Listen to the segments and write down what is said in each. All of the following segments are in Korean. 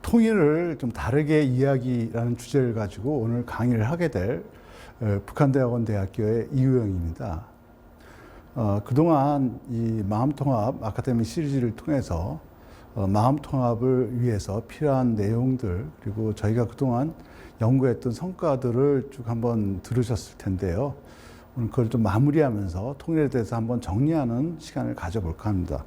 통일을 좀 다르게 이야기라는 주제를 가지고 오늘 강의를 하게 될 북한대학원 대학교의 이우영입니다. 그동안 이 마음통합 아카데미 시리즈를 통해서 마음통합을 위해서 필요한 내용들, 그리고 저희가 그동안 연구했던 성과들을 쭉 한번 들으셨을 텐데요. 오늘 그걸 좀 마무리하면서 통일에 대해서 한번 정리하는 시간을 가져볼까 합니다.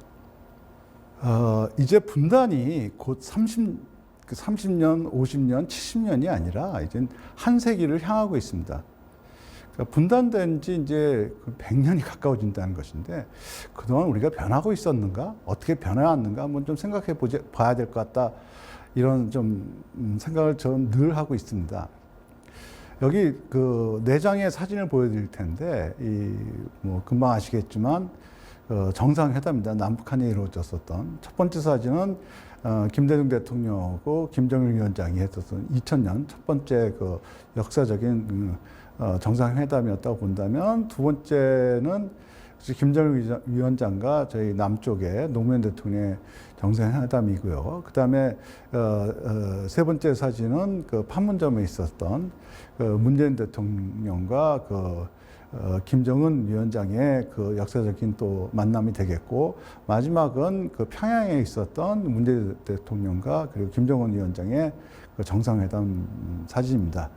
이제 분단이 곧 30년, 50년, 70년이 아니라 이제 한 세기를 향하고 있습니다. 그러니까 분단된 지 이제 100년이 가까워진다는 것인데, 그동안 우리가 변하고 있었는가? 어떻게 변해왔는가? 한번 좀 생각해 봐야 될 것 같다. 이런 좀 생각을 저는 늘 하고 있습니다. 여기 그 4장의 사진을 보여드릴 텐데, 뭐 금방 아시겠지만, 정상회담입니다. 남북한이 이루어졌었던. 첫 번째 사진은 김대중 대통령하고 김정일 위원장이 했었던 2000년 첫 번째 그 역사적인 정상회담이었다고 본다면, 두 번째는 김정일 위원장과 저희 남쪽의 노무현 대통령의 정상회담이고요. 그 다음에 세 번째 사진은 그 판문점에 있었던 그 문재인 대통령과 김정은 위원장의 그 역사적인 또 만남이 되겠고, 마지막은 그 평양에 있었던 문재인 대통령과 그리고 김정은 위원장의 그 정상회담 사진입니다.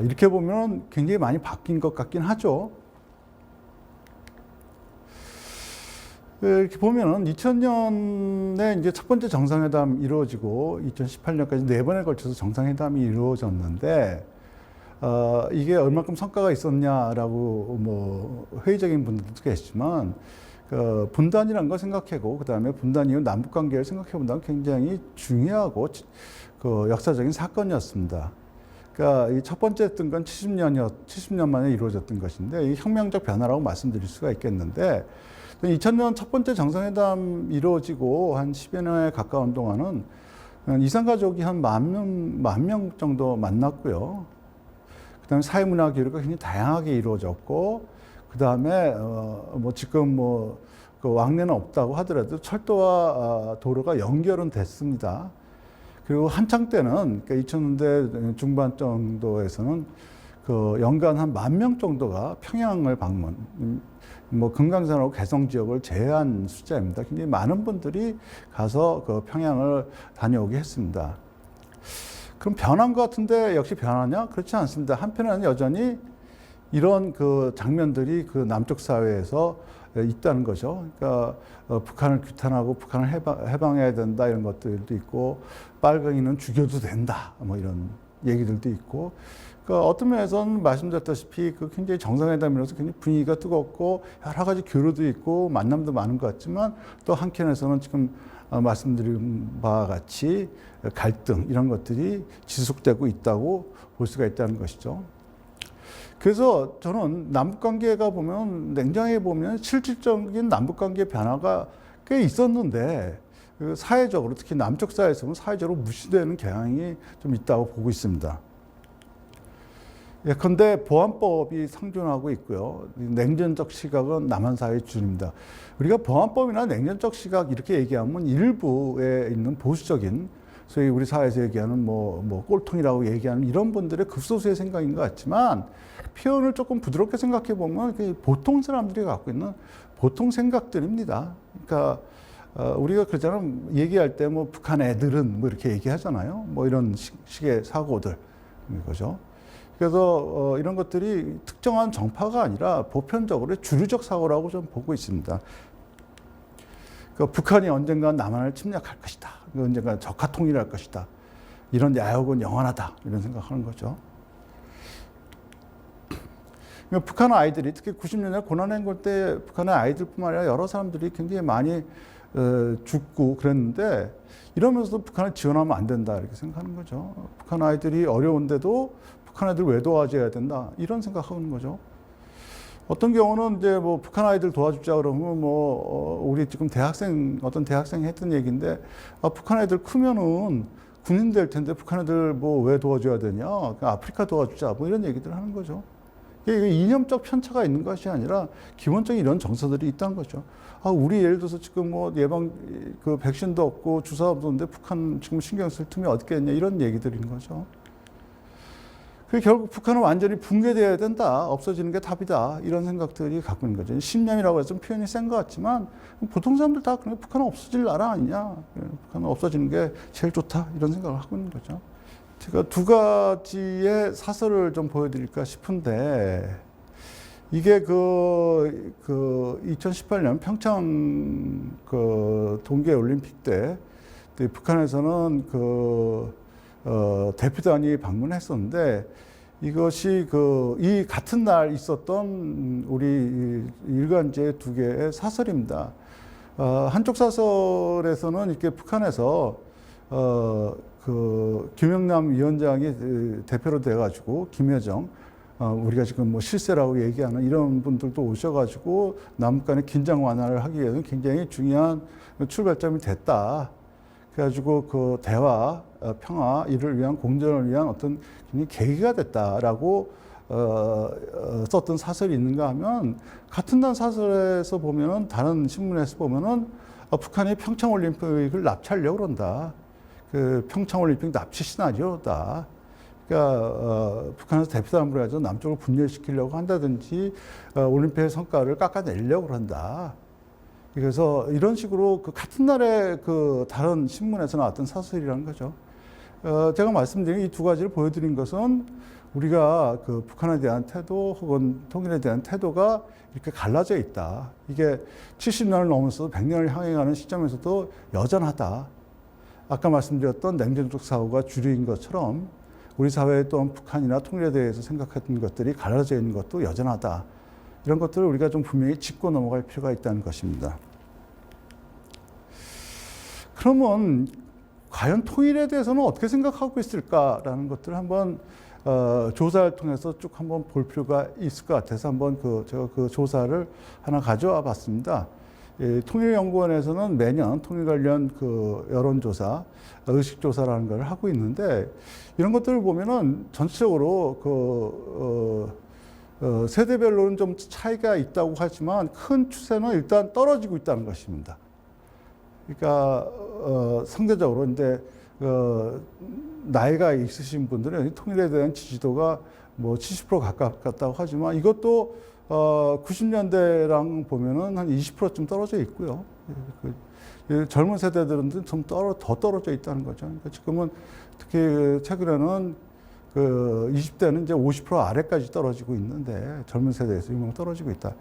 이렇게 보면 굉장히 많이 바뀐 것 같긴 하죠. 이렇게 보면은 2000년에 이제 첫 번째 정상회담 이루어지고 2018년까지 4번에 걸쳐서 정상회담이 이루어졌는데, 이게 얼마큼 성과가 있었냐라고 뭐 회의적인 분들도 계시지만, 분단이라는 걸 생각하고, 그 다음에 분단 이후 남북 관계를 생각해 본다면 굉장히 중요하고 그 역사적인 사건이었습니다. 그러니까 이 첫 번째 했던 건 70년 만에 이루어졌던 것인데, 이 혁명적 변화라고 말씀드릴 수가 있겠는데, 2000년 첫 번째 정상회담 이루어지고 한 10여 년에 가까운 동안은 이산가족이 한 10,000명 정도 만났고요. 그 다음에 사회문화 교류가 굉장히 다양하게 이루어졌고, 그 다음에 뭐 지금 그 왕래는 없다고 하더라도 철도와 도로가 연결은 됐습니다. 그리고 한창 때는, 그러니까 2000년대 중반 정도에서는 그 연간 한 10,000명 정도가 평양을 방문, 뭐 금강산하고 개성 지역을 제외한 숫자입니다. 굉장히 많은 분들이 가서 그 평양을 다녀오게 했습니다. 그럼 변한 것 같은데 역시 변하냐? 그렇지 않습니다. 한편에는 여전히 이런 그 장면들이 그 남쪽 사회에서 있다는 거죠. 그러니까 북한을 규탄하고 북한을 해방해야 된다 이런 것들도 있고, 빨갱이는 죽여도 된다 뭐 이런 얘기들도 있고, 그러니까 어떤 면에서는 말씀드렸다시피 그 굉장히 정상회담이라서 굉장히 분위기가 뜨겁고 여러 가지 교류도 있고 만남도 많은 것 같지만, 또 한켠에서는 지금 말씀드린 바와 같이 갈등 이런 것들이 지속되고 있다고 볼 수가 있다는 것이죠. 그래서 저는 남북관계가 보면, 냉정하게 보면 실질적인 남북관계 변화가 꽤 있었는데, 사회적으로 특히 남쪽 사회에서는 사회적으로 무시되는 경향이 좀 있다고 보고 있습니다. 예컨대 보안법이 상존하고 있고요. 냉전적 시각은 남한 사회의 기준입니다. 우리가 보안법이나 냉전적 시각 이렇게 얘기하면 일부에 있는 보수적인, 소위 우리 사회에서 얘기하는 뭐 꼴통이라고 얘기하는 이런 분들의 극소수의 생각인 것 같지만, 표현을 조금 부드럽게 생각해 보면 보통 사람들이 갖고 있는 보통 생각들입니다. 그러니까 우리가 그러잖아요. 얘기할 때 뭐 북한 애들은 뭐 이렇게 얘기하잖아요. 뭐 이런 식의 사고들 거죠. 그래서 이런 것들이 특정한 정파가 아니라 보편적으로 주류적 사고라고 좀 보고 있습니다. 그러니까 북한이 언젠가 남한을 침략할 것이다. 언젠가 적화 통일할 것이다. 이런 야욕은 영원하다. 이런 생각하는 거죠. 그러니까 북한 아이들이 특히 90년대 고난행군 때 북한의 아이들뿐만 아니라 여러 사람들이 굉장히 많이 죽고 그랬는데, 이러면서도 북한을 지원하면 안 된다 이렇게 생각하는 거죠. 북한 아이들이 어려운데도 북한 아이들 왜 도와줘야 된다 이런 생각하는 거죠. 어떤 경우는 이제 뭐 북한 아이들 도와주자 그러면 우리 지금 어떤 대학생이 했던 얘기인데, 북한 아이들 크면은 군인 될 텐데 북한 애들 뭐 왜 도와줘야 되냐, 아프리카 도와주자 뭐 이런 얘기들 하는 거죠. 이게 이념적 편차가 있는 것이 아니라 기본적인 이런 정서들이 있다는 거죠. 우리 예를 들어서 지금 뭐 예방 그 백신도 없고 주사도 없는데 북한 지금 신경 쓸 틈이 어딨겠냐 이런 얘기들인 거죠. 결국 북한은 완전히 붕괴되어야 된다. 없어지는 게 답이다. 이런 생각들이 갖고 있는 거죠. 신념이라고 해서 좀 표현이 센 것 같지만 보통 사람들 다 그런 북한은 없어질 나라 아니냐. 북한은 없어지는 게 제일 좋다. 이런 생각을 하고 있는 거죠. 제가 두 가지의 사설을 좀 보여드릴까 싶은데 이게 그 2018년 평창 그 동계올림픽 때 북한에서는 대표단이 방문했었는데 이것이 이 같은 날 있었던 우리 일간지의 두 개의 사설입니다. 한쪽 사설에서는 이렇게 북한에서 김영남 위원장이 대표로 돼가지고 김여정 우리가 지금 뭐 실세라고 얘기하는 이런 분들도 오셔가지고 남북 간의 긴장 완화를 하기 위해서는 굉장히 중요한 출발점이 됐다. 그래가지고 그 대화, 평화, 이를 위한 공존을 위한 어떤 계기가 됐다라고 썼던 사설이 있는가 하면 같은 날 사설에서 보면은 다른 신문에서 보면은 북한이 평창올림픽을 납치하려고 그런다. 그 평창올림픽 납치 시나리오다. 그러니까 북한에서 대표단으로 해서 남쪽을 분열시키려고 한다든지 올림픽의 성과를 깎아내려고 그런다. 그래서 이런 식으로 그 같은 날에 그 다른 신문에서 나왔던 사설이라는 거죠. 제가 말씀드린 이 두 가지를 보여드린 것은 우리가 그 북한에 대한 태도 혹은 통일에 대한 태도가 이렇게 갈라져 있다. 이게 70년을 넘어서 100년을 향해 가는 시점에서도 여전하다. 아까 말씀드렸던 냉전적 사고가 주류인 것처럼 우리 사회에 또한 북한이나 통일에 대해서 생각했던 것들이 갈라져 있는 것도 여전하다. 이런 것들을 우리가 좀 분명히 짚고 넘어갈 필요가 있다는 것입니다. 그러면 과연 통일에 대해서는 어떻게 생각하고 있을까라는 것들을 한번 조사를 통해서 쭉 한번 볼 필요가 있을 것 같아서 한번 제가 그 조사를 하나 가져와 봤습니다. 통일연구원에서는 매년 통일 관련 그 여론조사, 의식조사라는 걸 하고 있는데 이런 것들을 보면은 전체적으로 세대별로는 좀 차이가 있다고 하지만 큰 추세는 일단 떨어지고 있다는 것입니다. 그러니까 상대적으로 근데 나이가 있으신 분들은 통일에 대한 지지도가 뭐 70% 가깝다고 하지만 이것도 90년대랑 보면은 한 20%쯤 떨어져 있고요. 젊은 세대들은 좀 더 떨어져 있다는 거죠. 그러니까 지금은 특히 최근에는 20대는 이제 50% 아래까지 떨어지고 있는데 젊은 세대에서 이만 떨어지고 있다.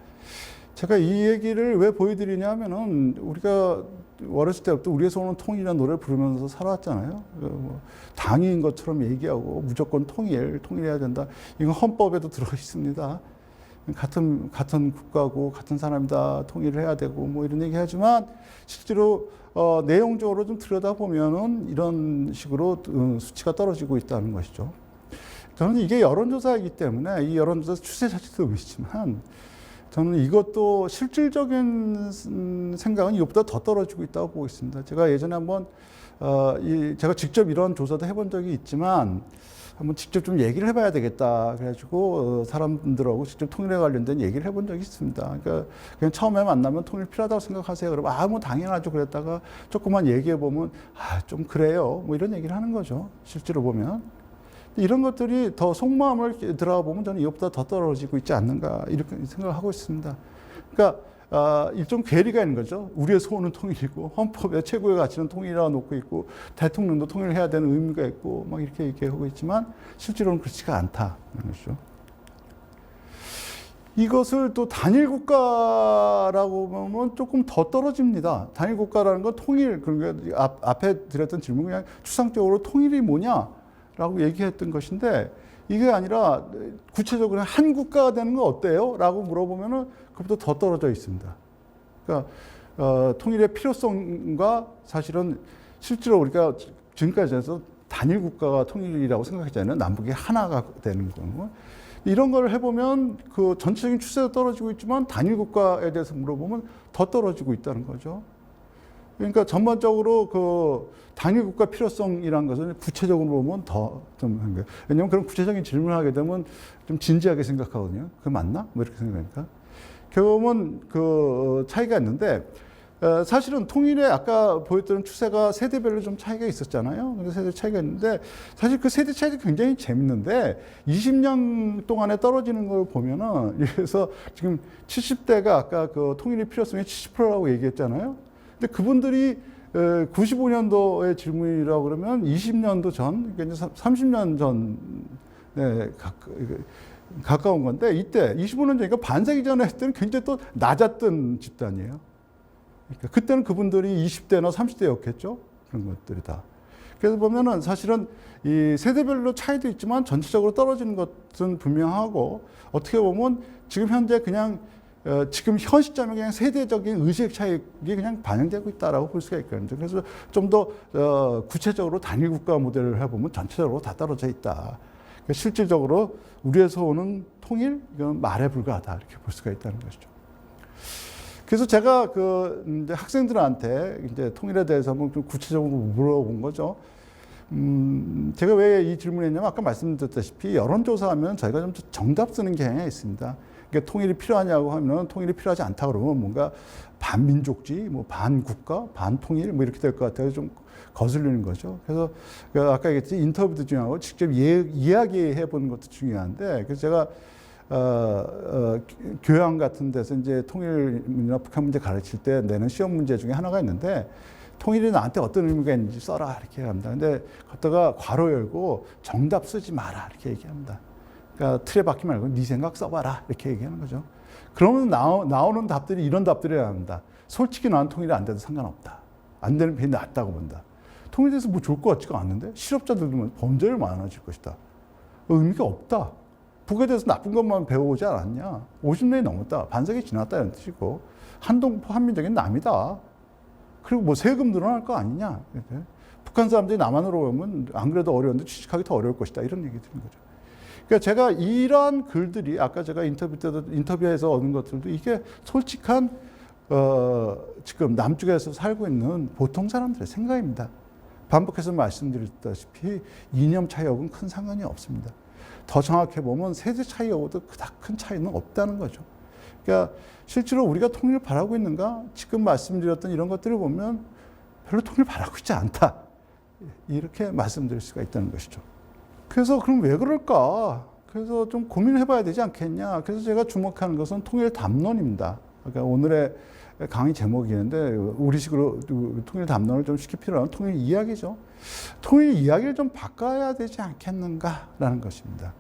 제가 이 얘기를 왜 보여드리냐면은 우리가 어렸을 때부터 우리의 소원은 통일이라는 노래를 부르면서 살아왔잖아요. 당위인 것처럼 얘기하고 무조건 통일해야 된다. 이건 헌법에도 들어 있습니다. 같은 국가고 같은 사람이다. 통일을 해야 되고 뭐 이런 얘기 하지만 실제로 내용적으로 좀 들여다보면은 이런 식으로 수치가 떨어지고 있다는 것이죠. 저는 이게 여론조사이기 때문에 이 여론조사 추세 자체도 의미지만 저는 이것도 실질적인 생각은 이것보다 더 떨어지고 있다고 보고 있습니다. 제가 예전에 한번 제가 직접 이런 조사도 해본 적이 있지만 한번 직접 좀 얘기를 해봐야 되겠다. 그래가지고 사람들하고 직접 통일에 관련된 얘기를 해본 적이 있습니다. 그러니까 그냥 처음에 만나면 통일 필요하다고 생각하세요. 그러면 뭐 당연하죠. 그랬다가 조금만 얘기해 보면 좀 그래요. 뭐 이런 얘기를 하는 거죠. 실제로 보면. 이런 것들이 더 속마음을 들어가 보면 저는 이것보다 더 떨어지고 있지 않는가 이렇게 생각을 하고 있습니다. 그러니까 일종 괴리가 있는 거죠. 우리의 소원은 통일이고 헌법의 최고의 가치는 통일이라고 놓고 있고 대통령도 통일을 해야 되는 의무가 있고 막 이렇게 얘기하고 있지만 실제로는 그렇지가 않다는 것이죠. 이것을 또 단일 국가라고 보면 조금 더 떨어집니다. 단일 국가라는 건 통일, 그러니까 앞에 드렸던 질문 그냥 추상적으로 통일이 뭐냐라고 얘기했던 것인데 이게 아니라 구체적으로 한 국가가 되는 건 어때요? 라고 물어보면은 그것보다 더 떨어져 있습니다. 그러니까 통일의 필요성과 사실은 실제로 우리가 지금까지 해서 단일 국가가 통일이라고 생각했잖아요. 남북이 하나가 되는 거. 이런 걸 해보면 그 전체적인 추세도 떨어지고 있지만 단일 국가에 대해서 물어보면 더 떨어지고 있다는 거죠. 그러니까 전반적으로 그 단일 국가 필요성이라는 것은 구체적으로 보면 더 좀 한 거예요. 왜냐하면 그런 구체적인 질문을 하게 되면 좀 진지하게 생각하거든요. 그게 맞나? 뭐 이렇게 생각하니까. 결국은 그 차이가 있는데 사실은 통일에 아까 보였던 추세가 세대별로 좀 차이가 있었잖아요. 그래서 세대 차이가 있는데 사실 그 세대 차이도 굉장히 재밌는데 20년 동안에 떨어지는 걸 보면은 그래서 지금 70대가 아까 그 통일의 필요성이 70%라고 얘기했잖아요. 근데 그분들이 95년도의 질문이라고 그러면 20년도 전, 그러니까 30년 전에 가까운 건데 이때 25년 전이니까 반세기 전에 했을 때는 굉장히 또 낮았던 집단이에요. 그러니까 그때는 그분들이 20대나 30대였겠죠. 그런 것들이 다. 그래서 보면은 사실은 이 세대별로 차이도 있지만 전체적으로 떨어지는 것은 분명하고 어떻게 보면 지금 현재 그냥 지금 현 시점에 그냥 세대적인 의식 차이가 그냥 반영되고 있다라고 볼 수가 있거든요. 그래서 좀 더 구체적으로 단일 국가 모델을 해보면 전체적으로 다 떨어져 있다. 그러니까 실질적으로 우리에서 오는 통일 이건 말에 불과하다 이렇게 볼 수가 있다는 것이죠. 그래서 제가 그 이제 학생들한테 이제 통일에 대해서 한번 좀 구체적으로 물어본 거죠. 제가 왜 이 질문을 했냐면 아까 말씀드렸다시피 여론조사하면 저희가 좀 정답 쓰는 경향이 있습니다. 그러니까 통일이 필요하냐고 하면 통일이 필요하지 않다 그러면 뭔가 반민족주의, 뭐 반국가, 반통일 뭐 이렇게 될 것 같아서 좀 거슬리는 거죠. 그래서 아까 얘기했듯이 인터뷰도 중요하고 직접 이야기해 보는 것도 중요한데 그래서 제가 교양 같은 데서 이제 통일이나 북한 문제 가르칠 때 내는 시험 문제 중에 하나가 있는데 통일이 나한테 어떤 의미가 있는지 써라 이렇게 합니다. 근데 걷다가 괄호 열고 정답 쓰지 마라 이렇게 얘기합니다. 그러니까 틀에 박지 말고 네 생각 써봐라 이렇게 얘기하는 거죠. 그러면 나오는 답들이 이런 답들이어야 합니다. 솔직히 나는 통일이 안 돼도 상관없다. 안 되는 편이 낫다고 본다. 통일돼서 뭐 좋을 것 같지가 않는데 실업자들도 범죄를 많아질 것이다. 의미가 없다. 북에 대해서 나쁜 것만 배워오지 않았냐. 50년이 넘었다. 반세기 지났다 이런 뜻이고 한동포 한민족은 남이다. 그리고 뭐 세금 늘어날 거 아니냐. 북한 사람들이 남한으로 오면 안 그래도 어려운데 취직하기 더 어려울 것이다. 이런 얘기 드는 거죠. 그러니까 제가 이러한 글들이 아까 제가 인터뷰에서 얻은 것들도 이게 솔직한 지금 남쪽에서 살고 있는 보통 사람들의 생각입니다. 반복해서 말씀드렸다시피 이념 차이하고는 큰 상관이 없습니다. 더 정확해 보면 세대 차이하고도 그닥 큰 차이는 없다는 거죠. 그러니까 실제로 우리가 통일을 바라고 있는가? 지금 말씀드렸던 이런 것들을 보면 별로 통일을 바라고 있지 않다. 이렇게 말씀드릴 수가 있다는 것이죠. 그래서 그럼 왜 그럴까? 그래서 좀 고민을 해봐야 되지 않겠냐. 그래서 제가 주목하는 것은 통일 담론입니다. 그러니까 오늘의 강의 제목이었는데 우리식으로 통일 담론을 좀 쉽게 필요한 통일 이야기죠. 통일 이야기를 좀 바꿔야 되지 않겠는가라는 것입니다.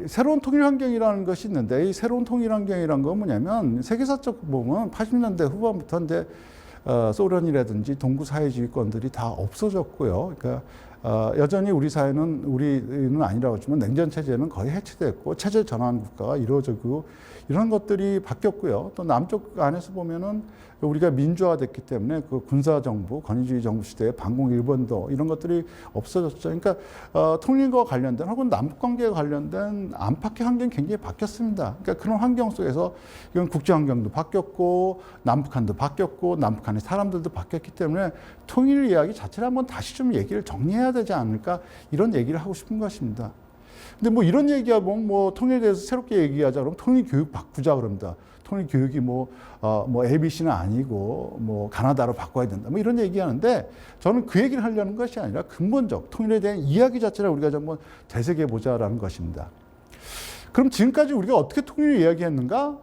새로운 통일 환경이라는 것이 있는데 이 새로운 통일 환경이라는 건 뭐냐면 세계사적 보면 80년대 후반부터 이제 소련이라든지 동구 사회주의권들이 다 없어졌고요. 그러니까 여전히 우리는 아니라고 하지만 냉전 체제는 거의 해체됐고 체제 전환 국가가 이루어지고 이런 것들이 바뀌었고요. 또 남쪽 안에서 보면은 우리가 민주화됐기 때문에 그 군사 정부, 권위주의 정부 시대의 반공 일본도 이런 것들이 없어졌죠. 그러니까 통일과 관련된 혹은 남북 관계에 관련된 안팎의 환경이 굉장히 바뀌었습니다. 그러니까 그런 환경 속에서 이건 국제 환경도 바뀌었고 남북한도 바뀌었고 남북한의 사람들도 바뀌었기 때문에 통일 이야기 자체를 한번 다시 좀 얘기를 정리해야 되지 않을까 이런 얘기를 하고 싶은 것입니다. 근데 뭐 이런 얘기하면 뭐 통일에 대해서 새롭게 얘기하자 그러면 통일 교육 바꾸자 그럽니다. 통일 교육이 뭐 ABC는 아니고 뭐 가나다로 바꿔야 된다. 뭐 이런 얘기하는데 저는 그 얘기를 하려는 것이 아니라 근본적 통일에 대한 이야기 자체를 우리가 좀 한번 되새겨 보자라는 것입니다. 그럼 지금까지 우리가 어떻게 통일을 이야기했는가?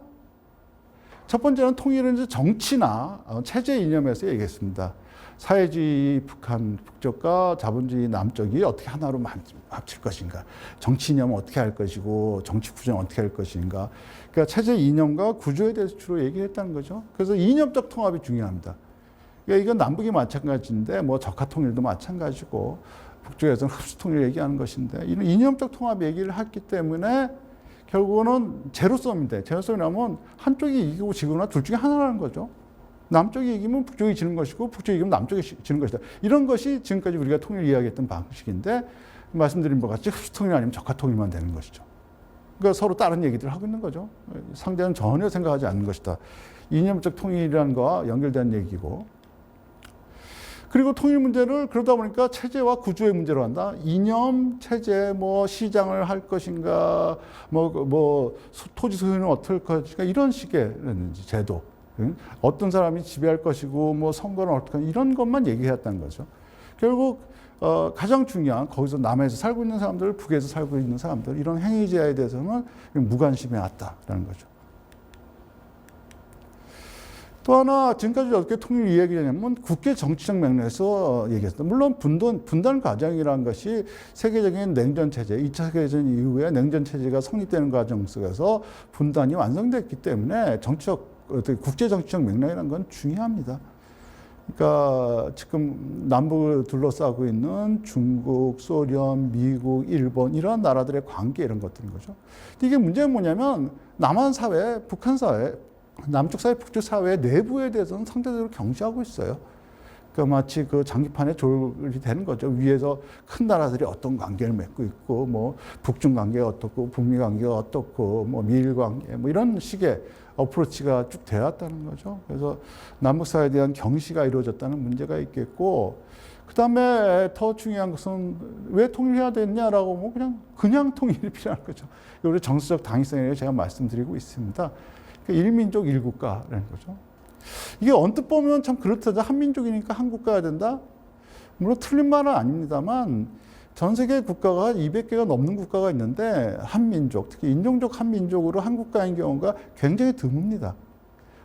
첫 번째는 통일은 이제 정치나 체제 이념에서 얘기했습니다. 사회주의 북한 북쪽과 자본주의 남쪽이 어떻게 하나로 합칠 것인가, 정치 이념은 어떻게 할 것이고 정치 구조는 어떻게 할 것인가. 그러니까 체제 이념과 구조에 대해서 주로 얘기했다는 거죠. 그래서 이념적 통합이 중요합니다. 그러니까 이건 남북이 마찬가지인데 뭐 적화 통일도 마찬가지고 북쪽에서는 흡수 통일 얘기하는 것인데 이런 이념적 통합 얘기를 했기 때문에 결국은 제로섬인데 제로섬이라면 한쪽이 이기고 지거나 둘 중에 하나라는 거죠. 남쪽이 이기면 북쪽이 지는 것이고 북쪽이 이기면 남쪽이 지는 것이다. 이런 것이 지금까지 우리가 통일 이야기했던 방식인데 말씀드린 것 같이 흡수 통일 아니면 적화 통일만 되는 것이죠. 그러니까 서로 다른 얘기들을 하고 있는 거죠. 상대는 전혀 생각하지 않는 것이다. 이념적 통일이라는 거와 연결된 얘기고. 그리고 통일 문제를 그러다 보니까 체제와 구조의 문제로 한다. 이념, 체제, 뭐 시장을 할 것인가, 토지 소유는 어떻게 할 것인가, 이런 식의 제도. 어떤 사람이 지배할 것이고, 뭐 선거는 어떻게, 이런 것만 얘기했다는 거죠. 결국, 가장 중요한, 거기서 남해에서 살고 있는 사람들, 북에서 살고 있는 사람들, 이런 행위제에 대해서는 무관심해 왔다라는 거죠. 또 하나, 지금까지 어떻게 통일 이야기냐면 국계 정치적 맥락에서 얘기했습니다. 물론 분단 과정이라는 것이 세계적인 냉전체제, 2차 세계대전 이후에 냉전체제가 성립되는 과정 속에서 분단이 완성됐기 때문에 국제 정치적 맥락이라는 건 중요합니다. 그러니까 지금 남북을 둘러싸고 있는 중국, 소련, 미국, 일본 이런 나라들의 관계 이런 것들인 거죠. 이게 문제는 뭐냐면 남한 사회, 북한 사회, 남쪽 사회, 북쪽 사회 내부에 대해서는 상대적으로 경시하고 있어요. 그러니까 마치 그 장기판에 조율이 되는 거죠. 위에서 큰 나라들이 어떤 관계를 맺고 있고, 뭐 북중 관계가 어떻고, 북미 관계가 어떻고, 뭐 미일 관계, 뭐 이런 식의 어프로치가 쭉 되었다는 거죠. 그래서 남북 사회에 대한 경시가 이루어졌다는 문제가 있겠고, 그 다음에 더 중요한 것은 왜 통일해야 되냐라고 뭐 그냥 통일이 필요한 거죠. 우리 정치적 당위성에 제가 말씀드리고 있습니다. 일민족 일국가라는 거죠. 이게 언뜻 보면 참 그렇다. 한민족이니까 한국가가 된다. 물론 틀린 말은 아닙니다만 전 세계 국가가 200개가 넘는 국가가 있는데 한민족, 특히 인종적 한민족으로 한국가인 경우가 굉장히 드뭅니다.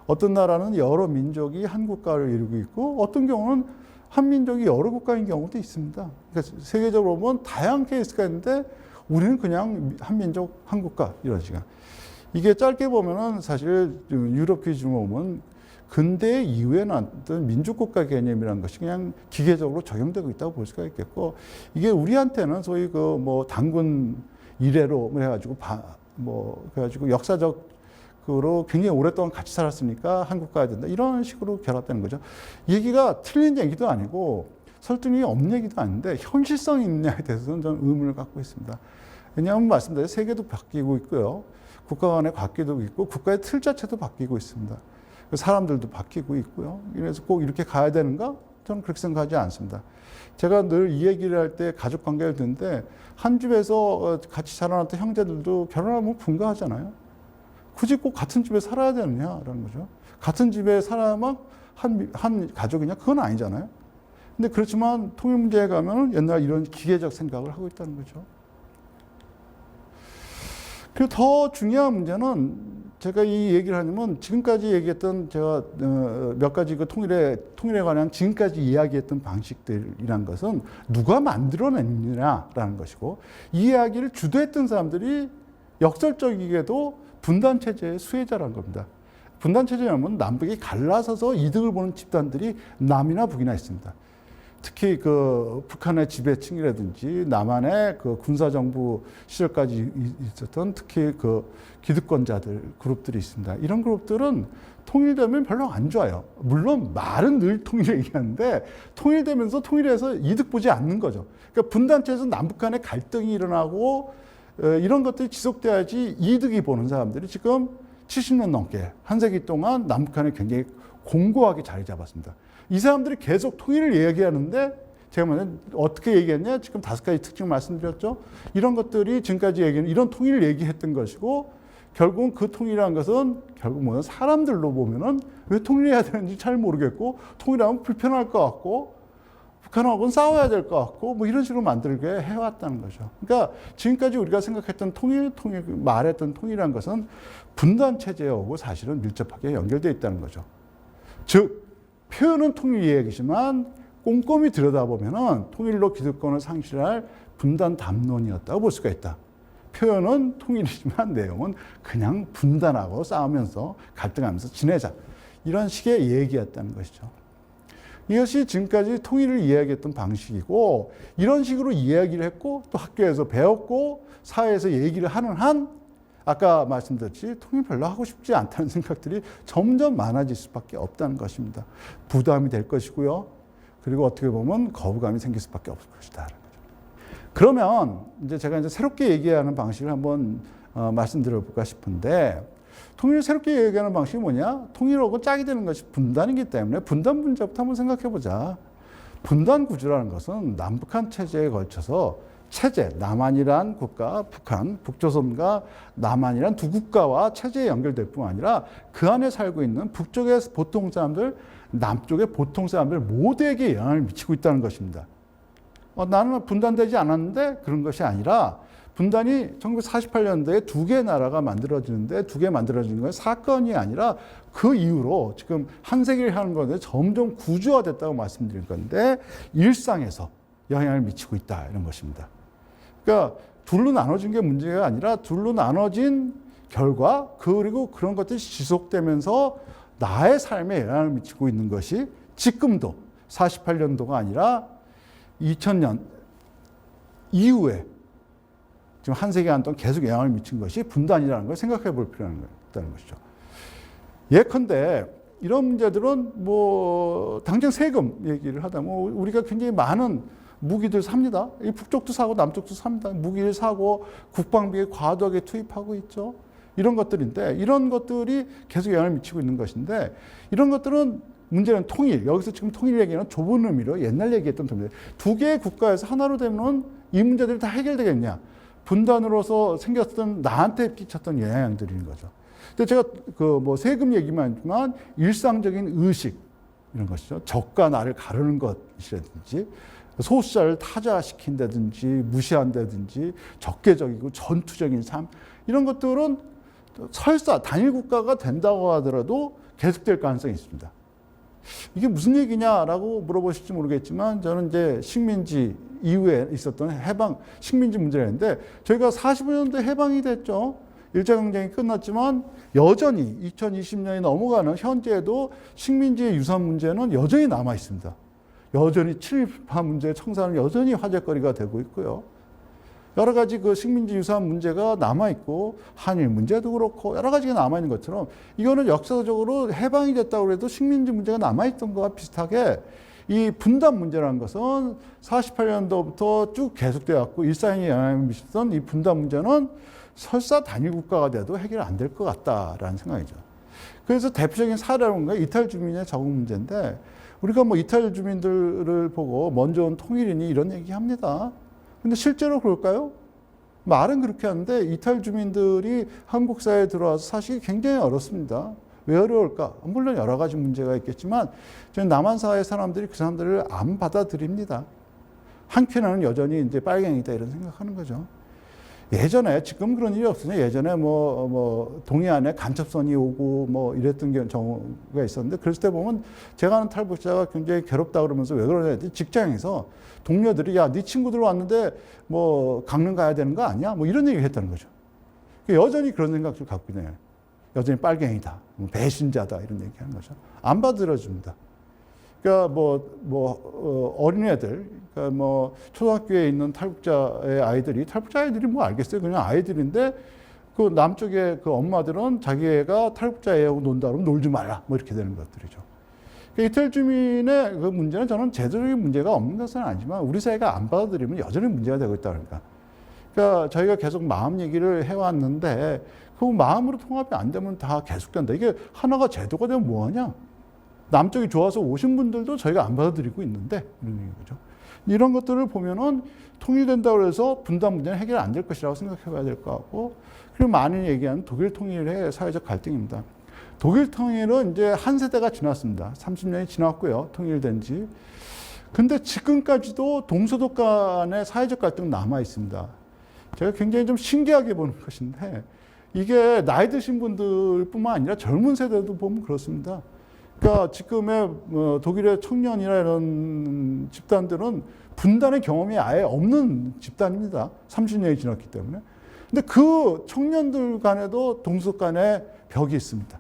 어떤 나라는 여러 민족이 한국가를 이루고 있고 어떤 경우는 한민족이 여러 국가인 경우도 있습니다. 그러니까 세계적으로 보면 다양한 케이스가 있는데 우리는 그냥 한민족 한국가 이런 식으로. 이게 짧게 보면은 사실 유럽 기준으로 보면 근대 이후에 나왔던 민족국가 개념이라는 것이 그냥 기계적으로 적용되고 있다고 볼 수가 있겠고, 이게 우리한테는 소위 그 뭐 단군 이래로 해가지고 그래가지고 역사적으로 굉장히 오랫동안 같이 살았으니까 한국가야 된다 이런 식으로 결합되는 거죠. 얘기가 틀린 얘기도 아니고 설득력이 없는 얘기도 아닌데 현실성이 있느냐에 대해서는 저는 의문을 갖고 있습니다. 왜냐하면 말씀드린 세계도 바뀌고 있고요. 국가 간의 관계도 있고 국가의 틀 자체도 바뀌고 있습니다. 사람들도 바뀌고 있고요. 그래서 꼭 이렇게 가야 되는가? 저는 그렇게 생각하지 않습니다. 제가 늘 이 얘기를 할 때 가족 관계를 듣는데 한 집에서 같이 자라났던 형제들도 결혼하면 분가하잖아요. 굳이 꼭 같은 집에 살아야 되느냐라는 거죠. 같은 집에 살아야만 한 가족이냐? 그건 아니잖아요. 근데 그렇지만 통일 문제에 가면 옛날 이런 기계적 생각을 하고 있다는 거죠. 그리고 더 중요한 문제는 제가 이 얘기를 하냐면 지금까지 얘기했던 제가 몇 가지 그 통일에 관한 지금까지 이야기했던 방식들이란 것은 누가 만들어냈느냐라는 것이고, 이 이야기를 주도했던 사람들이 역설적이게도 분단체제의 수혜자라는 겁니다. 분단체제라면 남북이 갈라서서 이득을 보는 집단들이 남이나 북이나 있습니다. 특히 그 북한의 지배층이라든지 남한의 그 군사정부 시절까지 있었던 특히 그 기득권자들 그룹들이 있습니다. 이런 그룹들은 통일되면 별로 안 좋아요. 물론 말은 늘 통일 얘기하는데 통일되면서 통일해서 이득 보지 않는 거죠. 그러니까 분단체에서 남북 간의 갈등이 일어나고 이런 것들이 지속돼야지 이득이 보는 사람들이 지금 70년 넘게 한 세기 동안 남북 간에 굉장히 공고하게 자리 잡았습니다. 이 사람들이 계속 통일을 이야기하는데 제가 어떻게 얘기했냐? 지금 5가지 특징 말씀드렸죠. 이런 것들이 지금까지 얘기는 이런 통일을 얘기했던 것이고, 결국은 그 통일이라는 것은 결국 뭐냐? 사람들로 보면은 왜 통일해야 되는지 잘 모르겠고, 통일하면 불편할 것 같고, 북한하고는 싸워야 될 것 같고, 뭐 이런 식으로 만들게 해왔다는 거죠. 그러니까 지금까지 우리가 생각했던 말했던 통일이라는 것은 분단 체제하고 사실은 밀접하게 연결되어 있다는 거죠. 즉, 표현은 통일 이야기지만 꼼꼼히 들여다보면은 통일로 기득권을 상실할 분단 담론이었다고 볼 수가 있다. 표현은 통일이지만 내용은 그냥 분단하고 싸우면서 갈등하면서 지내자. 이런 식의 얘기였다는 것이죠. 이것이 지금까지 통일을 이야기했던 방식이고, 이런 식으로 이야기를 했고 또 학교에서 배웠고 사회에서 얘기를 하는 한 아까 말씀드렸듯이 통일 별로 하고 싶지 않다는 생각들이 점점 많아질 수밖에 없다는 것입니다. 부담이 될 것이고요. 그리고 어떻게 보면 거부감이 생길 수밖에 없을 것이다. 그러면 이제 제가 새롭게 얘기하는 방식을 한번 말씀드려볼까 싶은데, 통일을 새롭게 얘기하는 방식이 뭐냐? 통일하고 짝이 되는 것이 분단이기 때문에 분단 문제부터 한번 생각해보자. 분단 구조라는 것은 남북한 체제에 걸쳐서 체제, 남한이란 국가, 북한, 북조선과 남한이란 두 국가와 체제에 연결될 뿐 아니라 그 안에 살고 있는 북쪽의 보통 사람들, 남쪽의 보통 사람들 모두에게 영향을 미치고 있다는 것입니다. 나는 분단되지 않았는데 그런 것이 아니라 분단이 1948년도에 두 개 나라가 만들어지는데 두 개 만들어진 건 사건이 아니라 그 이후로 지금 한 세기를 하는 건데 점점 구조화됐다고 말씀드린 건데 일상에서 영향을 미치고 있다 이런 것입니다. 그러니까 둘로 나눠진 게 문제가 아니라 둘로 나눠진 결과 그리고 그런 것들이 지속되면서 나의 삶에 영향을 미치고 있는 것이 지금도 48년도가 아니라 2000년 이후에 지금 한 세기간 동안 계속 영향을 미친 것이 분단이라는 걸 생각해 볼 필요가 있다는 것이죠. 예컨대 이런 문제들은 뭐 당장 세금 얘기를 하다 뭐 우리가 굉장히 많은 무기들 삽니다. 이 북쪽도 사고 남쪽도 삽니다. 무기를 사고 국방비에 과도하게 투입하고 있죠. 이런 것들인데 이런 것들이 계속 영향을 미치고 있는 것인데 이런 것들은 문제는 통일. 여기서 지금 통일 얘기는 좁은 의미로 옛날 얘기했던 통일. 두 개의 국가에서 하나로 되면 이 문제들이 다 해결되겠냐. 분단으로서 생겼던 나한테 끼쳤던 영향들인 거죠. 근데 제가 그 뭐 세금 얘기만 했지만 일상적인 의식 이런 것이죠. 적과 나를 가르는 것이라든지 소수자를 타자시킨다든지 무시한다든지 적개적이고 전투적인 삶 이런 것들은 설사 단일 국가가 된다고 하더라도 계속될 가능성이 있습니다. 이게 무슨 얘기냐라고 물어보실지 모르겠지만 저는 이제 식민지 이후에 있었던 해방, 식민지 문제였는데 저희가 45년도에 해방이 됐죠. 일제강점기 끝났지만 여전히 2020년이 넘어가는 현재에도 식민지의 유산 문제는 여전히 남아 있습니다. 여전히 친일파 문제, 청산은 여전히 화제거리가 되고 있고요. 여러 가지 그 식민지 유산 문제가 남아있고 한일 문제도 그렇고 여러 가지가 남아있는 것처럼 이거는 역사적으로 해방이 됐다고 해도 식민지 문제가 남아있던 것과 비슷하게 이 분단 문제라는 것은 48년도부터 쭉 계속되어 왔고 일상에 영향을 미쳤던 이 분단 문제는 설사 단일 국가가 돼도 해결 안 될 것 같다라는 생각이죠. 그래서 대표적인 사례로는 건 이탈 주민의 적응 문제인데 우리가 뭐 이탈 주민들을 보고 먼저 온 통일이니 이런 얘기 합니다. 근데 실제로 그럴까요? 말은 그렇게 하는데 이탈 주민들이 한국 사회에 들어와서 사실 굉장히 어렵습니다. 왜 어려울까? 물론 여러 가지 문제가 있겠지만 저는 남한 사회 사람들이 그 사람들을 안 받아들입니다. 한켠에는 여전히 이제 빨갱이다 이런 생각하는 거죠. 예전에 지금 그런 일이 없으냐? 예전에 뭐 동해안에 간첩선이 오고 뭐 이랬던 경우가 있었는데 그랬을 때 보면 제가 아는 탈북자가 굉장히 괴롭다 그러면서 왜 그러냐 했더니 직장에서 동료들이 야, 네 친구들 왔는데 뭐 강릉 가야 되는 거 아니야? 뭐 이런 얘기를 했다는 거죠. 여전히 그런 생각을 갖고 있네요. 여전히 빨갱이다, 뭐 배신자다 이런 얘기하는 거죠. 안 받아들여줍니다. 그러니까 어린애들, 그러니까 뭐 초등학교에 있는 탈북자의 아이들이 뭐 알겠어요. 그냥 아이들인데 그 남쪽의 그 엄마들은 자기 애가 탈북자 애하고 논다 그러면 놀지 말라 뭐 이렇게 되는 것들이죠. 그러니까 이탈 주민의 그 문제는 저는 제도적인 문제가 없는 것은 아니지만 우리 사회가 안 받아들이면 여전히 문제가 되고 있다 그러니까. 그러니까 저희가 계속 마음 얘기를 해왔는데 그 마음으로 통합이 안 되면 다 계속된다. 이게 하나가 제도가 되면 뭐하냐? 남쪽이 좋아서 오신 분들도 저희가 안 받아들이고 있는데 이런 얘기죠. 이런 것들을 보면은 통일된다고 해서 분단 문제는 해결 안 될 것이라고 생각해 봐야 될 것 같고 그리고 많이 얘기하는 독일 통일의 사회적 갈등입니다. 독일 통일은 이제 한 세대가 지났습니다. 30년이 지났고요. 통일된 지. 근데 지금까지도 동서독 간의 사회적 갈등은 남아 있습니다. 제가 굉장히 좀 신기하게 보는 것인데 이게 나이 드신 분들뿐만 아니라 젊은 세대도 보면 그렇습니다. 그러니까 지금의 독일의 청년이나 이런 집단들은 분단의 경험이 아예 없는 집단입니다. 30년이 지났기 때문에. 근데 그 청년들 간에도 동서독 간에 벽이 있습니다.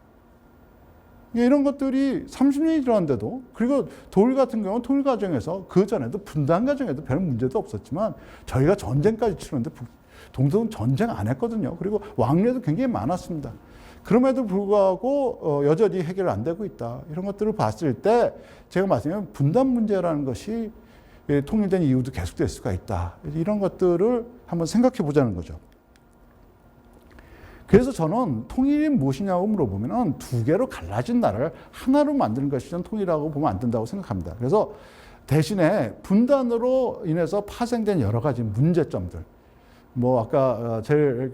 이런 것들이 30년이 지났는데도 그리고 독일 같은 경우는 통일 과정에서 그 전에도 분단 과정에도 별 문제도 없었지만 저희가 전쟁까지 치렀는데 동서는 전쟁 안 했거든요. 그리고 왕래도 굉장히 많았습니다. 그럼에도 불구하고 여전히 해결 안 되고 있다. 이런 것들을 봤을 때 제가 말씀드린 분단 문제라는 것이 통일된 이유도 계속될 수가 있다. 이런 것들을 한번 생각해 보자는 거죠. 그래서 저는 통일이 무엇이냐고 물어보면 두 개로 갈라진 나라를 하나로 만드는 것이 저는 통일이라고 보면 안 된다고 생각합니다. 그래서 대신에 분단으로 인해서 파생된 여러 가지 문제점들, 뭐 아까 제일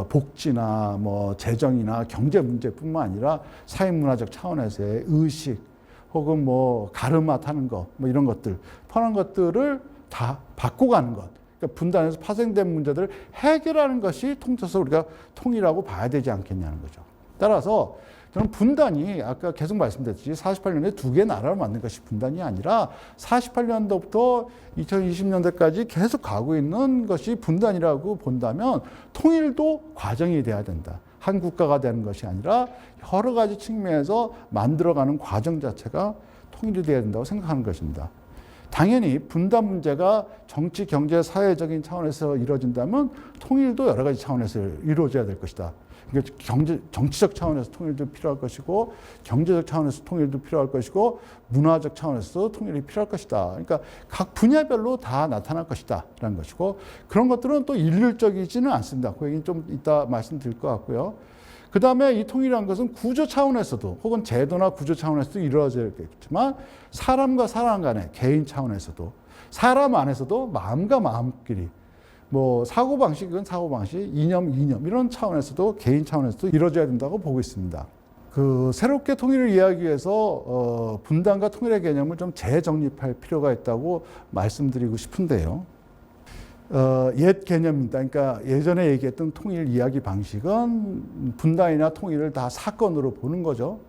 복지나 뭐 재정이나 경제 문제뿐만 아니라 사회문화적 차원에서의 의식 혹은 뭐 가르마 타는 거 뭐 이런 것들 편한 것들을 다 바꿔가는 것, 그러니까 분단에서 파생된 문제들을 해결하는 것이 통째서 우리가 통일이라고 봐야 되지 않겠냐는 거죠. 따라서 저는 분단이 아까 계속 말씀드렸듯이 48년에 두 개 나라를 만든 것이 분단이 아니라 48년도부터 2020년대까지 계속 가고 있는 것이 분단이라고 본다면 통일도 과정이 돼야 된다. 한 국가가 되는 것이 아니라 여러 가지 측면에서 만들어가는 과정 자체가 통일이 돼야 된다고 생각하는 것입니다. 당연히 분단 문제가 정치, 경제, 사회적인 차원에서 이루어진다면 통일도 여러 가지 차원에서 이루어져야 될 것이다. 그러니까 정치적 차원에서 통일도 필요할 것이고 경제적 차원에서 통일도 필요할 것이고 문화적 차원에서 통일이 필요할 것이다. 그러니까 각 분야별로 다 나타날 것이다 라는 것이고 그런 것들은 또 일률적이지는 않습니다. 그 얘기는 좀 이따 말씀드릴 것 같고요. 그 다음에 이 통일이라는 것은 구조 차원에서도 혹은 제도나 구조 차원에서도 이루어지겠지만 사람과 사람 간의 개인 차원에서도 사람 안에서도 마음과 마음끼리 뭐 사고방식은 사고방식, 이념 이런 차원에서도 개인 차원에서도 이루어져야 된다고 보고 있습니다. 그 새롭게 통일을 이해하기 위해서 분단과 통일의 개념을 좀 재정립할 필요가 있다고 말씀드리고 싶은데요. 옛 개념입니다. 그러니까 예전에 얘기했던 통일 이야기 방식은 분단이나 통일을 다 사건으로 보는 거죠.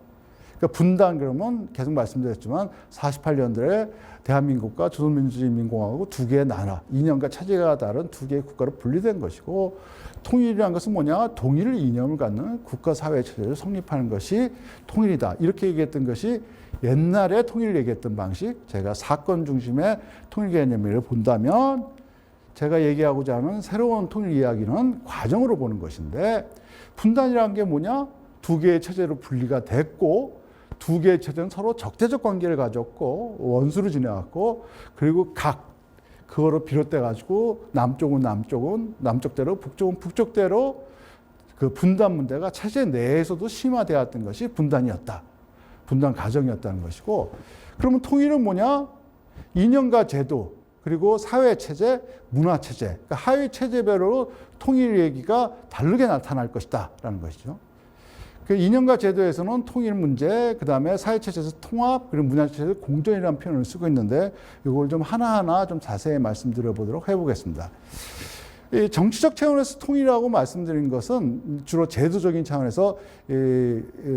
그러니까 분단 그러면 계속 말씀드렸지만 48년도에 대한민국과 조선민주주의인민공화국 두 개의 나라, 이념과 체제가 다른 두 개의 국가로 분리된 것이고 통일이라는 것은 뭐냐? 동일 이념을 갖는 국가 사회 체제를 성립하는 것이 통일이다. 이렇게 얘기했던 것이 옛날에 통일을 얘기했던 방식, 제가 사건 중심의 통일 개념을 본다면 제가 얘기하고자 하는 새로운 통일 이야기는 과정으로 보는 것인데 분단이라는 게 뭐냐? 두 개의 체제로 분리가 됐고 두 개의 체제는 서로 적대적 관계를 가졌고 원수로 지내왔고 그리고 각 그거로 비롯돼 가지고 남쪽은 남쪽대로 북쪽은 북쪽대로 그 분단 문제가 체제 내에서도 심화되었던 것이 분단이었다. 분단 과정이었다는 것이고 그러면 통일은 뭐냐? 이념과 제도 그리고 사회체제, 문화체제, 그러니까 하위 체제별로 통일 얘기가 다르게 나타날 것이다 라는 것이죠. 그 이념과 제도에서는 통일 문제, 그 다음에 사회체제에서 통합, 그리고 문화체제에서 공존이라는 표현을 쓰고 있는데 이걸 좀 하나하나 좀 자세히 말씀드려보도록 해보겠습니다. 이 정치적 차원에서 통일이라고 말씀드린 것은 주로 제도적인 차원에서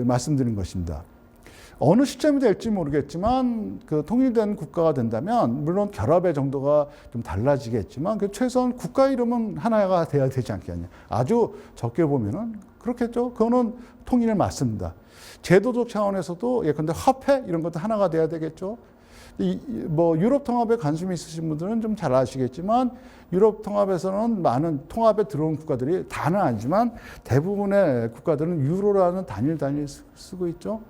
말씀드린 것입니다. 어느 시점이 될지 모르겠지만 그 통일된 국가가 된다면 물론 결합의 정도가 좀 달라지겠지만 그 최소한 국가 이름은 하나가 돼야 되지 않겠냐. 아주 적게 보면은 그렇겠죠. 그거는 통일 맞습니다. 제도적 차원에서도 예컨대 화폐 이런 것도 하나가 돼야 되겠죠. 뭐 유럽 통합에 관심이 있으신 분들은 좀 잘 아시겠지만 유럽 통합에서는 많은 통합에 들어온 국가들이 다는 아니지만 대부분의 국가들은 유로라는 단위를 쓰고 있죠.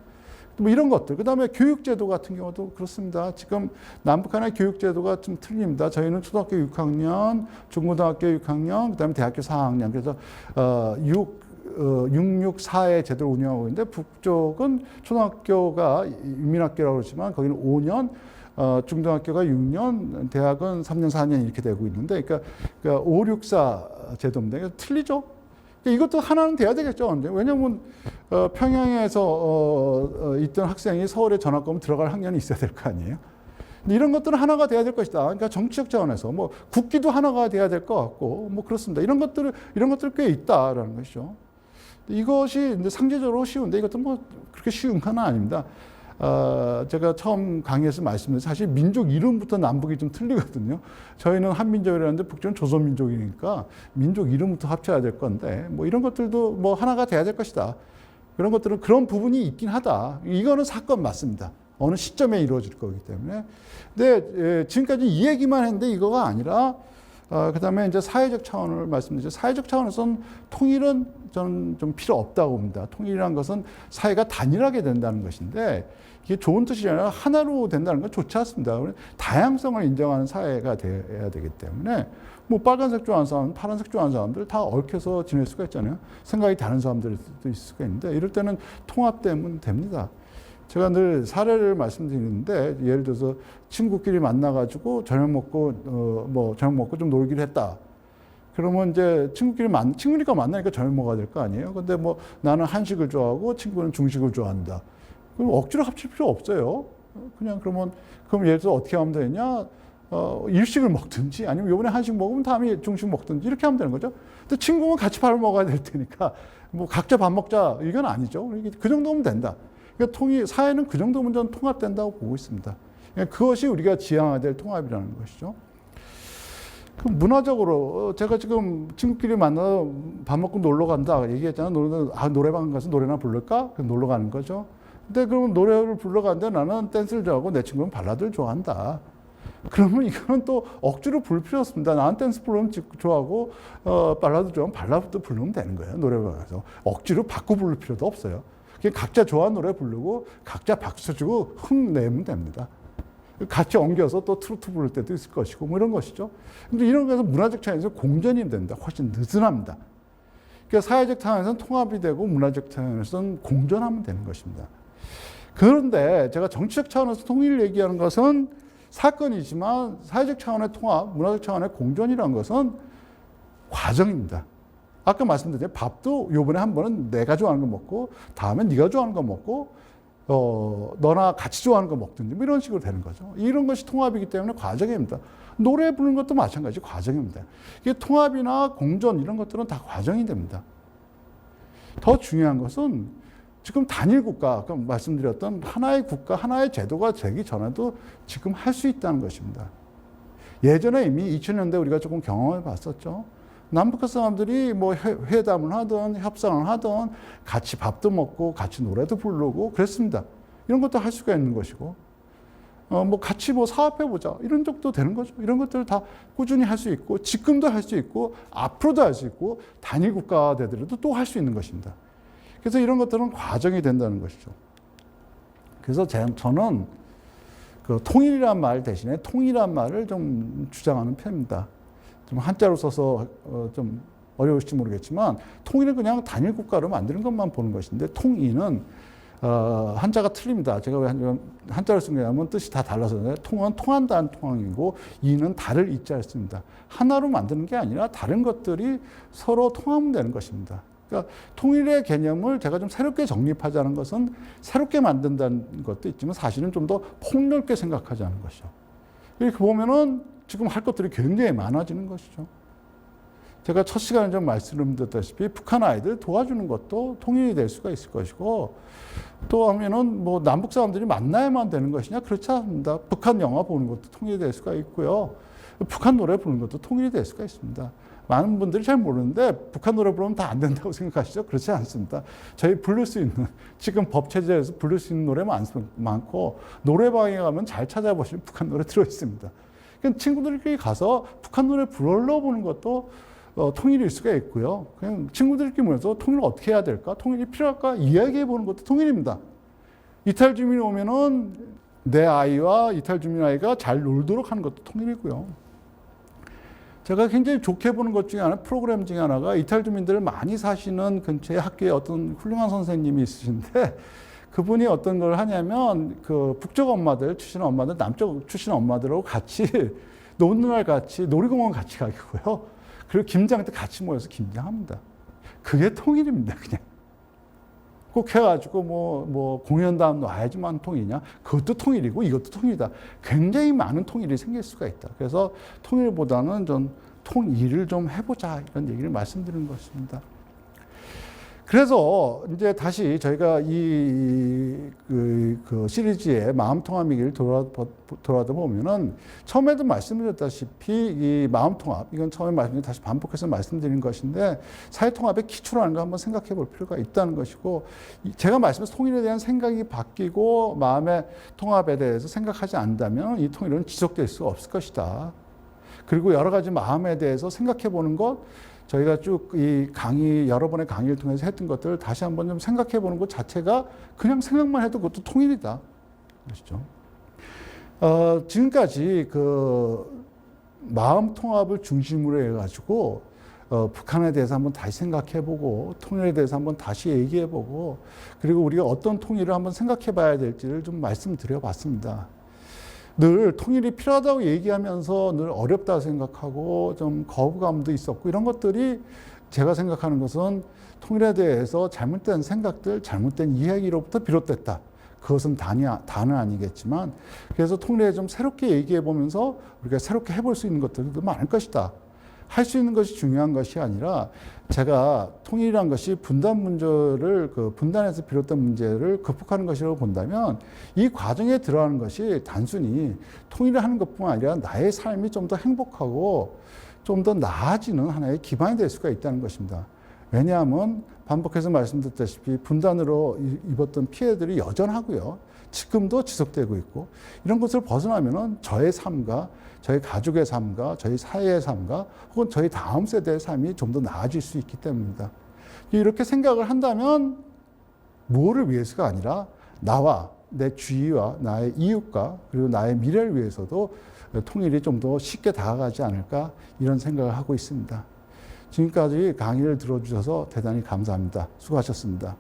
뭐 이런 것들. 그다음에 교육제도 같은 경우도 그렇습니다. 지금 남북한의 교육제도가 좀 틀립니다. 저희는 초등학교 6학년, 중고등학교 6학년, 그다음에 대학교 4학년. 그래서 664의 제도를 운영하고 있는데 북쪽은 초등학교가 인민학교라고 그러지만 거기는 5년, 중등학교가 6년, 대학은 3년, 4년 이렇게 되고 있는데 그러니까 564 제도인데 틀리죠. 이것도 하나는 돼야 되겠죠. 왜냐하면 평양에서 있던 학생이 서울에 전학 가면 들어갈 학년이 있어야 될 거 아니에요. 이런 것들은 하나가 돼야 될 것이다. 그러니까 정치적 차원에서 뭐 국기도 하나가 돼야 될 것 같고 뭐 그렇습니다. 이런 것들 꽤 있다라는 것이죠. 이것이 이제 상대적으로 쉬운데 이것도 뭐 그렇게 쉬운 건 아닙니다. 제가 처음 강의에서 말씀드린 사실 민족 이름부터 남북이 좀 틀리거든요. 저희는 한민족이라는데 북쪽은 조선민족이니까 민족 이름부터 합쳐야 될 건데 뭐 이런 것들도 뭐 하나가 돼야 될 것이다. 그런 것들은 그런 부분이 있긴 하다. 이거는 사건 맞습니다. 어느 시점에 이루어질 거기 때문에. 근데 지금까지 이 얘기만 했는데 이거가 아니라 그다음에 이제 사회적 차원을 말씀드리죠. 사회적 차원에서는 통일은 저는 좀 필요 없다고 봅니다. 통일이라는 것은 사회가 단일하게 된다는 것인데 이게 좋은 뜻이 아니라 하나로 된다는 건 좋지 않습니다. 다양성을 인정하는 사회가 돼야 되기 때문에 뭐 빨간색 좋아하는 사람, 파란색 좋아하는 사람들 다 얽혀서 지낼 수가 있잖아요. 생각이 다른 사람들도 있을 수가 있는데 이럴 때는 통합되면 됩니다. 제가 늘 사례를 말씀드리는데 예를 들어서 친구끼리 만나가지고 저녁 먹고 좀 놀기로 했다. 그러면 이제 친구니까 만나니까 저녁 먹어야 될 거 아니에요. 근데 뭐 나는 한식을 좋아하고 친구는 중식을 좋아한다. 그럼 억지로 합칠 필요 없어요. 그냥 그럼 예를 들어서 어떻게 하면 되냐? 일식을 먹든지 아니면 이번에 한식 먹으면 다음에 중식 먹든지 이렇게 하면 되는 거죠. 근데 친구는 같이 밥을 먹어야 될 테니까 뭐 각자 밥 먹자 이건 아니죠. 그 정도면 된다. 그러니까 사회는 그 정도면 저는 통합된다고 보고 있습니다. 그러니까 그것이 우리가 지향해야 될 통합이라는 것이죠. 그 문화적으로 제가 지금 친구끼리 만나서 밥 먹고 놀러 간다 얘기했잖아요. 노래방 가서 노래나 부를까? 놀러 가는 거죠. 근데 그러면 노래를 부르러 가는데 나는 댄스를 좋아하고 내 친구는 발라드를 좋아한다. 그러면 이거는 또 억지로 부를 필요 없습니다. 나는 댄스 부르면 좋아하고 발라드 좋아하면 발라드 부르면 되는 거예요. 노래방에서 억지로 바꿔 부를 필요도 없어요. 각자 좋아하는 노래 부르고 각자 박수 치고 흥 내면 됩니다. 같이 엉겨서 또 트로트 부를 때도 있을 것이고 뭐 이런 것이죠. 근데 이런 거에서 문화적 차이에서 공존이 된다. 훨씬 느슨합니다. 그러니까 사회적 차원에서는 통합이 되고 문화적 차원에서는 공존하면 되는 것입니다. 그런데 제가 정치적 차원에서 통일을 얘기하는 것은 사건이지만 사회적 차원의 통합, 문화적 차원의 공존이라는 것은 과정입니다. 아까 말씀드린 밥도 요번에 한 번은 내가 좋아하는 거 먹고 다음에 네가 좋아하는 거 먹고 너나 같이 좋아하는 거 먹든지 뭐 이런 식으로 되는 거죠. 이런 것이 통합이기 때문에 과정입니다. 노래 부르는 것도 마찬가지 과정입니다. 이게 통합이나 공존 이런 것들은 다 과정이 됩니다. 더 중요한 것은 지금 단일 국가, 아까 말씀드렸던 하나의 국가, 하나의 제도가 되기 전에도 지금 할 수 있다는 것입니다. 예전에 이미 2000년대 우리가 조금 경험을 봤었죠. 남북한 사람들이 뭐 회담을 하든 협상을 하든 같이 밥도 먹고 같이 노래도 부르고 그랬습니다. 이런 것도 할 수가 있는 것이고, 뭐 같이 뭐 사업해보자 이런 적도 되는 거죠. 이런 것들을 다 꾸준히 할 수 있고, 지금도 할 수 있고, 앞으로도 할 수 있고, 단일 국가가 되더라도 또 할 수 있는 것입니다. 그래서 이런 것들은 과정이 된다는 것이죠. 그래서 저는 그 통일이란 말 대신에 통일한 말을 좀 주장하는 편입니다. 좀 한자로 써서 좀 어려울지 모르겠지만 통일은 그냥 단일 국가로 만드는 것만 보는 것인데 통일은 한자가 틀립니다. 제가 왜 한자를 쓴 거냐면 뜻이 다 달라서 통은 통한다는 통이고 이는 다를 이자를 씁니다. 하나로 만드는 게 아니라 다른 것들이 서로 통하면 되는 것입니다. 그러니까 통일의 개념을 제가 좀 새롭게 정립하자는 것은 새롭게 만든다는 것도 있지만 사실은 좀 더 폭넓게 생각하자는 것이죠. 이렇게 보면은 지금 할 것들이 굉장히 많아지는 것이죠. 제가 첫 시간에 좀 말씀드렸다시피 북한 아이들 도와주는 것도 통일이 될 수가 있을 것이고 또 하면은 뭐 남북 사람들이 만나야만 되는 것이냐 그렇지 않습니다. 북한 영화 보는 것도 통일이 될 수가 있고요. 북한 노래 부르는 것도 통일이 될 수가 있습니다. 많은 분들이 잘 모르는데 북한 노래 부르면 다 안 된다고 생각하시죠? 그렇지 않습니다. 저희 부를 수 있는 지금 법 체제에서 부를 수 있는 노래 많고 노래방에 가면 잘 찾아보시면 북한 노래 들어 있습니다. 그러니까 친구들끼리 가서 북한 노래 불러보는 것도 통일일 수가 있고요. 그냥 친구들끼리 모여서 통일을 어떻게 해야 될까? 통일이 필요할까? 이야기해 보는 것도 통일입니다. 이탈 주민이 오면은 내 아이와 이탈 주민 아이가 잘 놀도록 하는 것도 통일이고요. 제가 굉장히 좋게 보는 것 중에 하나, 프로그램 중에 하나가 이탈 주민들 많이 사시는 근처에 학교에 어떤 훌륭한 선생님이 있으신데 그분이 어떤 걸 하냐면 그 북쪽 엄마들 출신 엄마들 남쪽 출신 엄마들하고 같이 노는 날 같이 놀이공원 같이 가고요. 그리고 김장 때 같이 모여서 김장합니다. 그게 통일입니다. 그냥 꼭 해가지고 뭐 공연 다음 놔야지만 통일이냐? 그것도 통일이고 이것도 통일이다. 굉장히 많은 통일이 생길 수가 있다. 그래서 통일보다는 좀 통일을 좀 해보자 이런 얘기를 말씀드리는 것입니다. 그래서 이제 다시 저희가 그 시리즈의 마음통합이기를 돌아다 보면은 처음에도 말씀드렸다시피 이 마음통합, 이건 처음에 말씀드린 다시 반복해서 말씀드린 것인데 사회통합의 기초라는 걸 한번 생각해 볼 필요가 있다는 것이고 제가 말씀드린 통일에 대한 생각이 바뀌고 마음의 통합에 대해서 생각하지 않는다면 이 통일은 지속될 수가 없을 것이다. 그리고 여러 가지 마음에 대해서 생각해 보는 것, 저희가 쭉 이 강의, 여러 번의 강의를 통해서 했던 것들을 다시 한번 좀 생각해 보는 것 자체가 그냥 생각만 해도 그것도 통일이다. 아시죠? 지금까지 그 마음 통합을 중심으로 해가지고 북한에 대해서 한번 다시 생각해보고 통일에 대해서 한번 다시 얘기해보고 그리고 우리가 어떤 통일을 한번 생각해봐야 될지를 좀 말씀드려봤습니다. 늘 통일이 필요하다고 얘기하면서 늘 어렵다 생각하고 좀 거부감도 있었고 이런 것들이 제가 생각하는 것은 통일에 대해서 잘못된 생각들, 잘못된 이야기로부터 비롯됐다. 그것은 다는 아니겠지만 그래서 통일에 좀 새롭게 얘기해 보면서 우리가 새롭게 해볼 수 있는 것들도 많을 것이다. 할 수 있는 것이 중요한 것이 아니라 제가 통일이란 것이 분단 문제를 분단에서 비롯된 문제를 극복하는 것이라고 본다면 이 과정에 들어가는 것이 단순히 통일을 하는 것뿐만 아니라 나의 삶이 좀 더 행복하고 좀 더 나아지는 하나의 기반이 될 수가 있다는 것입니다. 왜냐하면 반복해서 말씀드렸다시피 분단으로 입었던 피해들이 여전하고요. 지금도 지속되고 있고 이런 것을 벗어나면은 저의 삶과 저희 가족의 삶과 저희 사회의 삶과 혹은 저희 다음 세대의 삶이 좀 더 나아질 수 있기 때문입니다. 이렇게 생각을 한다면 뭐를 위해서가 아니라 나와 내 주위와 나의 이웃과 그리고 나의 미래를 위해서도 통일이 좀 더 쉽게 다가가지 않을까 이런 생각을 하고 있습니다. 지금까지 강의를 들어주셔서 대단히 감사합니다. 수고하셨습니다.